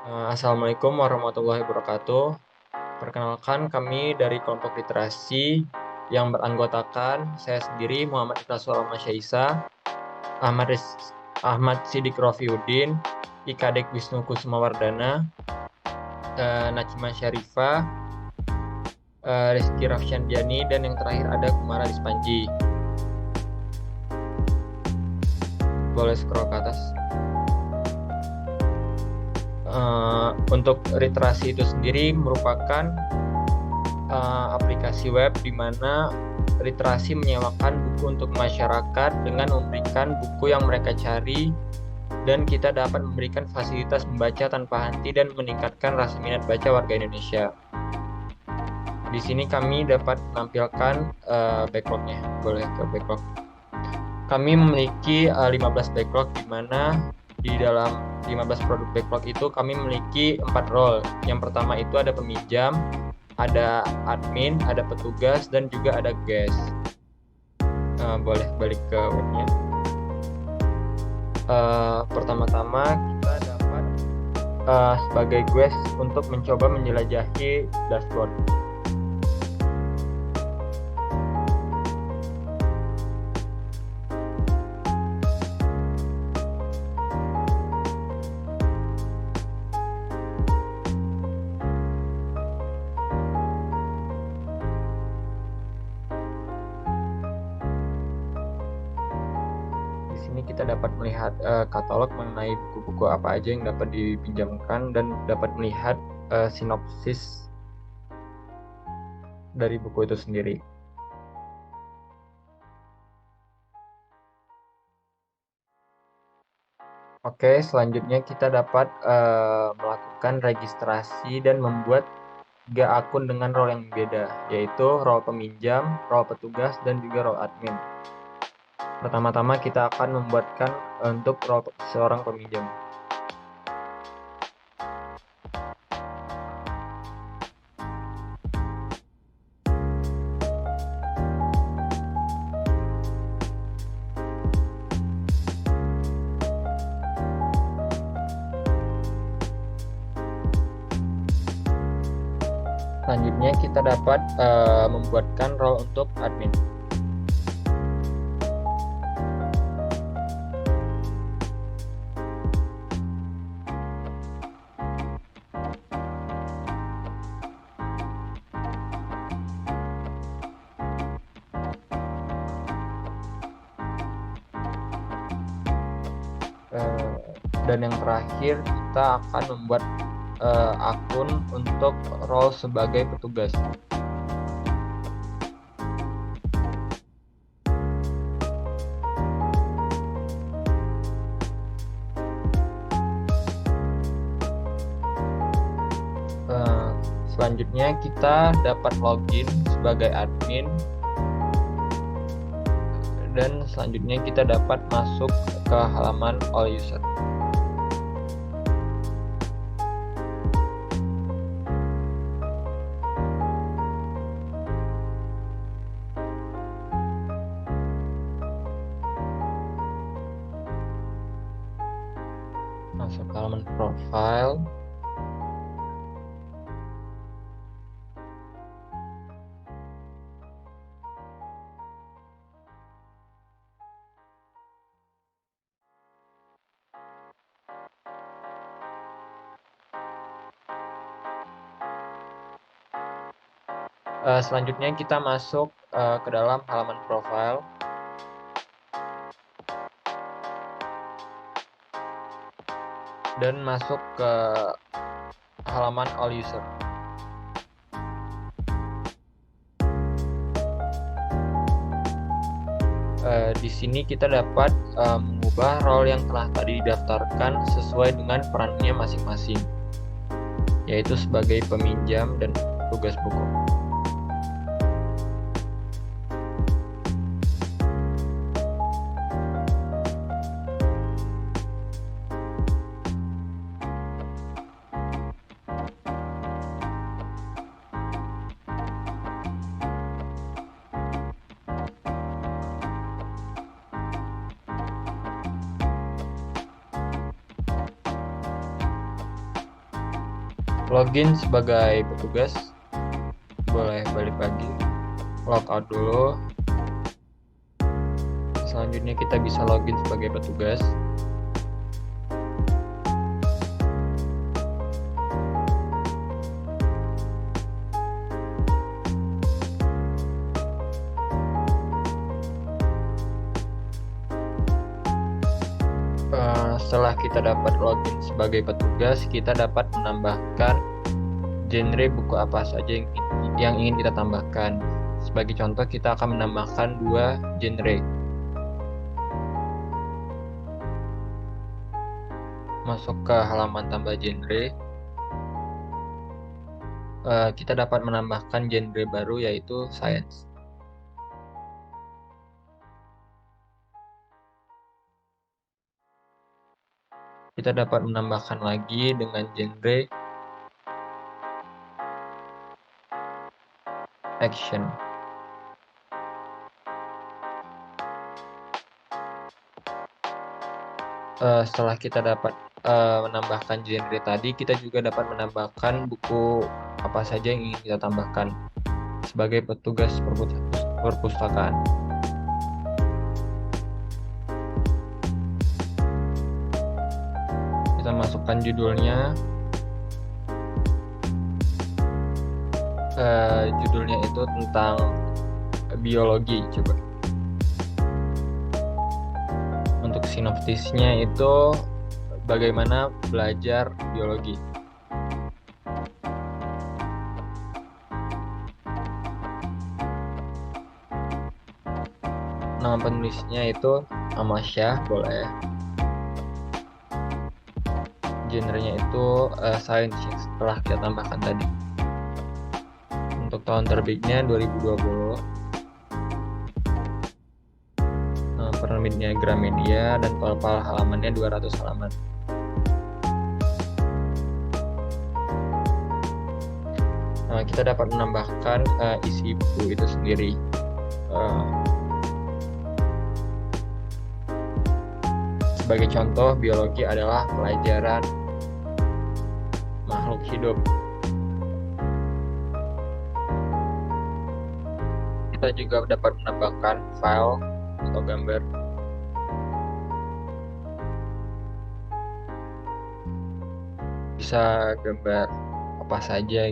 Assalamualaikum warahmatullahi wabarakatuh. Perkenalkan, kami dari kelompok literasi yang beranggotakan saya sendiri Muhammad Ikhlasur Masyaisa, Ahmad, Ahmad Sidik Rofiuddin, Ikadek Wisnu Kusumawardana, Najma Syarifah, Rizky Rafsyandiani, dan yang terakhir ada Kumara Dispanji. Boleh scroll ke atas. Untuk literasi itu sendiri merupakan aplikasi web di mana literasi menyewakan buku untuk masyarakat dengan memberikan buku yang mereka cari, dan kita dapat memberikan fasilitas membaca tanpa henti dan meningkatkan rasa minat baca warga Indonesia. Di sini kami dapat menampilkan backlognya. Boleh ke backlog. Kami memiliki 15 backlog, di mana di dalam 15 produk backlog itu kami memiliki 4 role. Yang pertama itu ada peminjam, ada admin, ada petugas, dan juga ada guest. Boleh balik ke webnya. Pertama-tama kita dapat sebagai guest untuk mencoba menjelajahi dashboard. Di sini kita dapat melihat katalog mengenai buku-buku apa aja yang dapat dipinjamkan dan dapat melihat sinopsis dari buku itu sendiri. Oke, selanjutnya kita dapat melakukan registrasi dan membuat 3 akun dengan role yang berbeda, yaitu role peminjam, role petugas, dan juga role admin. Pertama-tama kita akan membuatkan untuk role seorang peminjam. Selanjutnya kita dapat membuatkan role untuk admin. Dan yang terakhir kita akan membuat akun untuk role sebagai petugas. Selanjutnya kita dapat login sebagai admin, dan selanjutnya kita dapat masuk ke halaman all user. Masuk ke halaman profile. Selanjutnya kita masuk ke dalam halaman profile. Dan masuk ke halaman all user. Di sini kita dapat mengubah role yang telah tadi didaftarkan sesuai dengan perannya masing-masing, yaitu sebagai peminjam dan tugas buku. Login sebagai petugas, boleh balik lagi, logout dulu. Selanjutnya kita bisa login sebagai petugas. Setelah kita dapat login sebagai petugas, kita dapat menambahkan genre buku apa saja yang ingin kita tambahkan. Sebagai contoh, kita akan menambahkan 2 genre. Masuk ke halaman tambah genre. Kita dapat menambahkan genre baru yaitu science. Kita dapat menambahkan lagi dengan genre action. Setelah kita dapat menambahkan genre tadi, kita juga dapat menambahkan buku apa saja yang ingin kita tambahkan sebagai petugas perpustakaan. Kita masukkan judulnya. Judulnya itu tentang biologi, coba. Untuk sinopsisnya itu bagaimana belajar biologi. Nama penulisnya itu Amasya, boleh. Genrenya itu science yang setelah kita tambahkan tadi. Untuk tahun terbitnya 2020. Penerbitnya Gramedia dan total halamannya 200 halaman. Kita dapat menambahkan isi buku itu sendiri. Sebagai contoh, biologi adalah pelajaran makhluk hidup. Kita juga dapat menambahkan file atau gambar. Bisa gambar apa saja.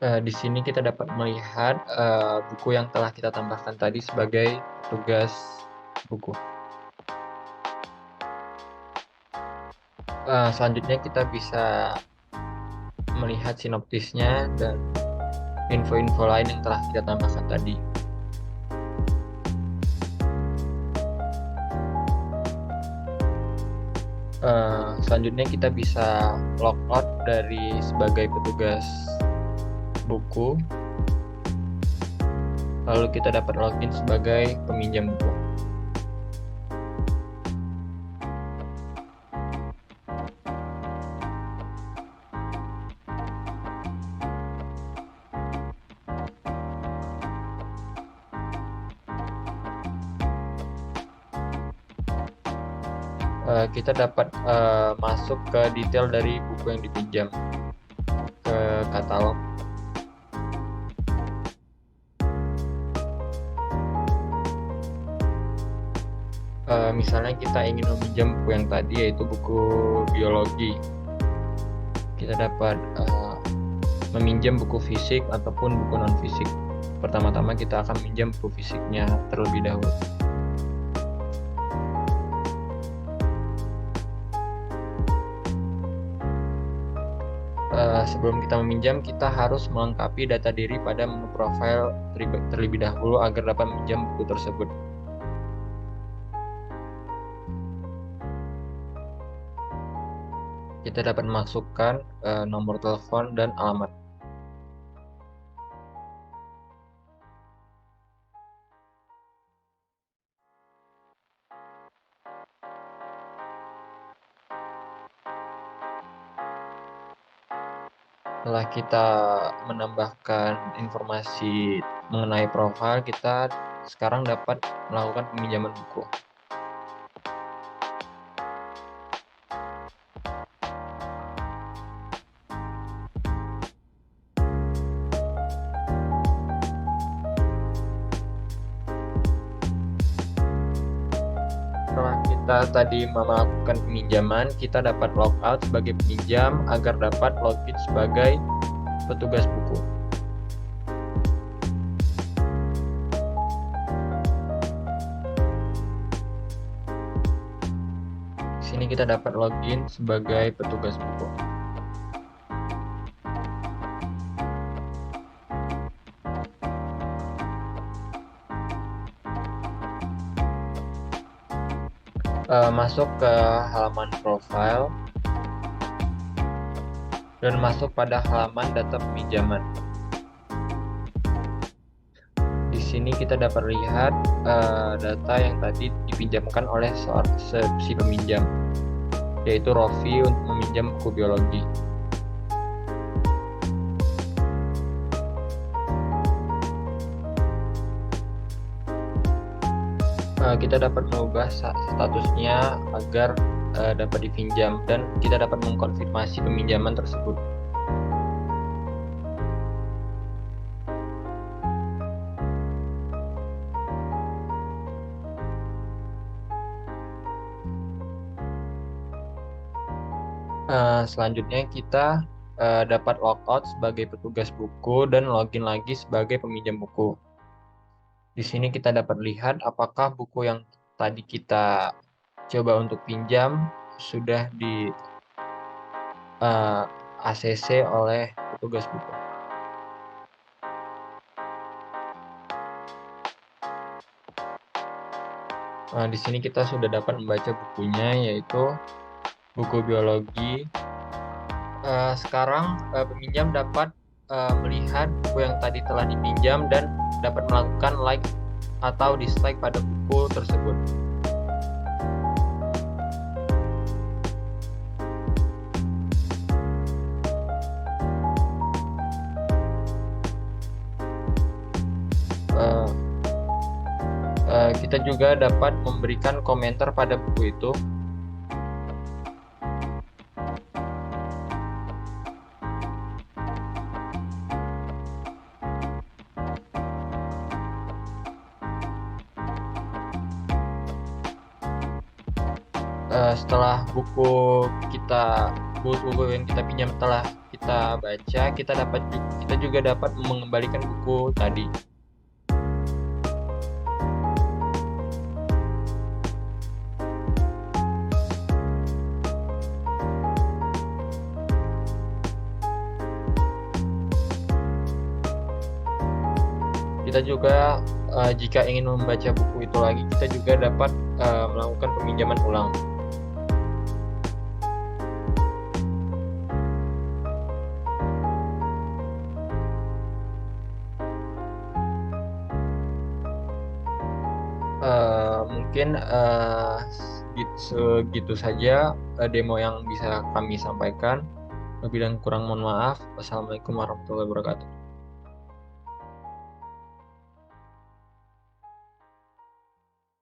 Di sini kita dapat melihat buku yang telah kita tambahkan tadi sebagai tugas buku. Selanjutnya kita bisa melihat sinopsisnya dan info-info lain yang telah kita tambahkan tadi. Selanjutnya kita bisa logout dari sebagai petugas buku, lalu kita dapat login sebagai peminjam buku. Kita dapat masuk ke detail dari buku yang dipinjam, ke katalog. Misalnya kita ingin meminjam buku yang tadi, yaitu buku biologi. Kita dapat meminjam buku fisik ataupun buku non-fisik. Pertama-tama kita akan minjam buku fisiknya terlebih dahulu. Sebelum kita meminjam, kita harus melengkapi data diri pada menu profil terlebih dahulu agar dapat meminjam buku tersebut. Kita dapat masukkan nomor telepon dan alamat. Setelah kita menambahkan informasi mengenai profil, kita sekarang dapat melakukan peminjaman buku. Setelah kita tadi melakukan peminjaman, kita dapat logout sebagai peminjam agar dapat login sebagai petugas buku. Di sini kita dapat login sebagai petugas buku. Masuk ke halaman profile dan masuk pada halaman data peminjaman. Di sini kita dapat lihat data yang tadi dipinjamkan oleh si peminjam, yaitu Rofi untuk meminjam buku biologi. Kita dapat mengubah statusnya agar dapat dipinjam dan kita dapat mengkonfirmasi peminjaman tersebut. Selanjutnya kita dapat logout sebagai petugas buku dan login lagi sebagai peminjam buku. Di sini kita dapat lihat apakah buku yang tadi kita coba untuk pinjam sudah di ACC oleh petugas buku. Di sini kita sudah dapat membaca bukunya, yaitu buku biologi. Sekarang peminjam dapat melihat buku yang tadi telah dipinjam dan dapat melakukan like atau dislike pada buku tersebut. Kita juga dapat memberikan komentar pada buku itu. Setelah buku yang kita pinjam telah kita baca, kita juga dapat mengembalikan buku tadi. Kita juga jika ingin membaca buku itu lagi, kita juga dapat melakukan peminjaman ulang. Mungkin segitu saja demo yang bisa kami sampaikan. Lebih dan kurang mohon maaf. Wassalamualaikum warahmatullahi wabarakatuh.